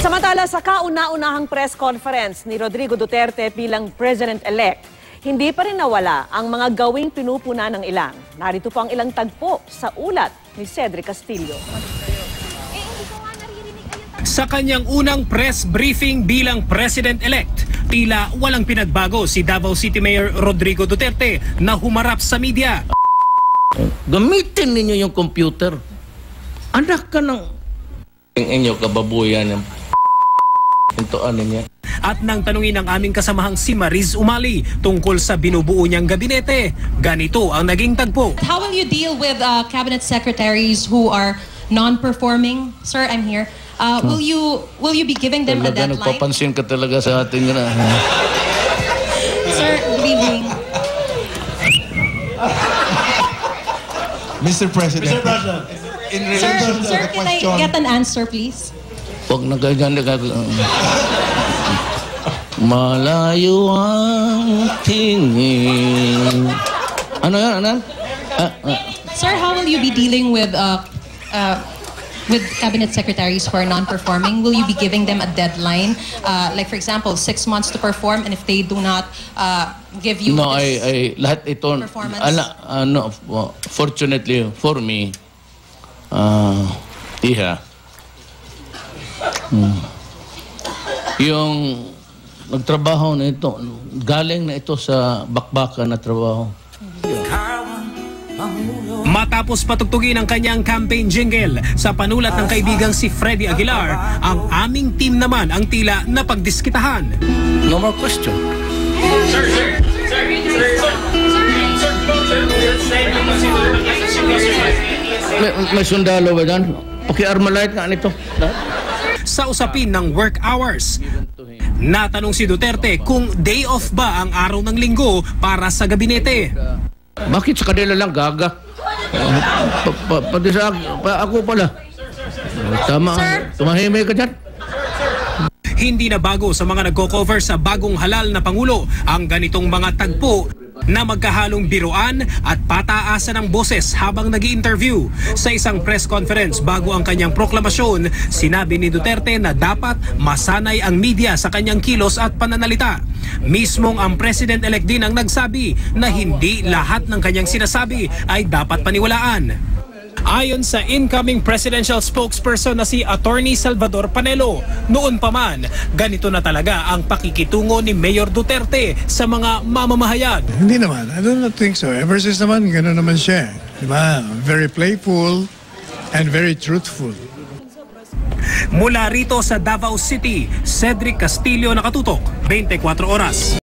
Samantala, sa kauna-unahang press conference ni Rodrigo Duterte bilang President-elect, hindi pa rin nawala ang mga gawing pinupuna ng ilan. Narito po ang ilang tagpo sa ulat ni Cedric Castillo. Sa kanyang unang press briefing bilang President-elect, tila walang pinagbago si Davao City Mayor Rodrigo Duterte na humarap sa media. Gamitin ninyo yung computer. Anak ka ng inyo kababuyan yung pintuan niya. At nang tanungin ng aming kasamahang si Mariz Umali tungkol sa binubuo niyang gabinete, ganito ang naging tagpo. How will you deal with cabinet secretaries who are non-performing? Sir, I'm here. Will you be giving them a deadline? Nagpapansin ka talaga sa ating na. Sir, good evening. Mr. President, in relation to Sir, the can I question, get an answer, please? Huwag na ganyan. Malayo ang tingin. Ano yan? Ano? Sir, how will you be dealing with cabinet secretaries who are non-performing? Will you be giving them a deadline? Like, for example, 6 months to perform, and if they do not give you No, this lahat ito, performance? fortunately for me, yung nagtrabaho na ito, galing na ito sa bakbakan na trabaho. Matapos patugtugin ang kanyang campaign jingle sa panulat ng kaibigang si Freddy Aguilar, ang aming team naman ang tila napagdiskitahan. No more question. May sundalo ba dyan? Paki-armalite nga nito. Sa usapin ng work hours, natanong si Duterte kung day off ba ang araw ng linggo para sa gabinete. Bakit sa kanila lang gaga? Pati sa ako pala. Tama, tumahimik ka dyan. Hindi na bago sa mga nagko-cover sa bagong halal na Pangulo ang ganitong mga tagpo na magkahalong biruan at pataasan ng boses habang nag-i-interview. Sa isang press conference bago ang kanyang proklamasyon, sinabi ni Duterte na dapat masanay ang media sa kanyang kilos at pananalita. Mismong ang President-elect din ang nagsabi na hindi lahat ng kanyang sinasabi ay dapat paniwalaan. Ayon sa incoming presidential spokesperson na si Attorney Salvador Panelo, noon pa man, ganito na talaga ang pakikitungo ni Mayor Duterte sa mga mamamahayag. Hindi naman. I don't think so. Ever since naman, gano'n naman siya. Diba? Very playful and very truthful. Mula rito sa Davao City, Cedric Castillo, nakatutok, 24 oras.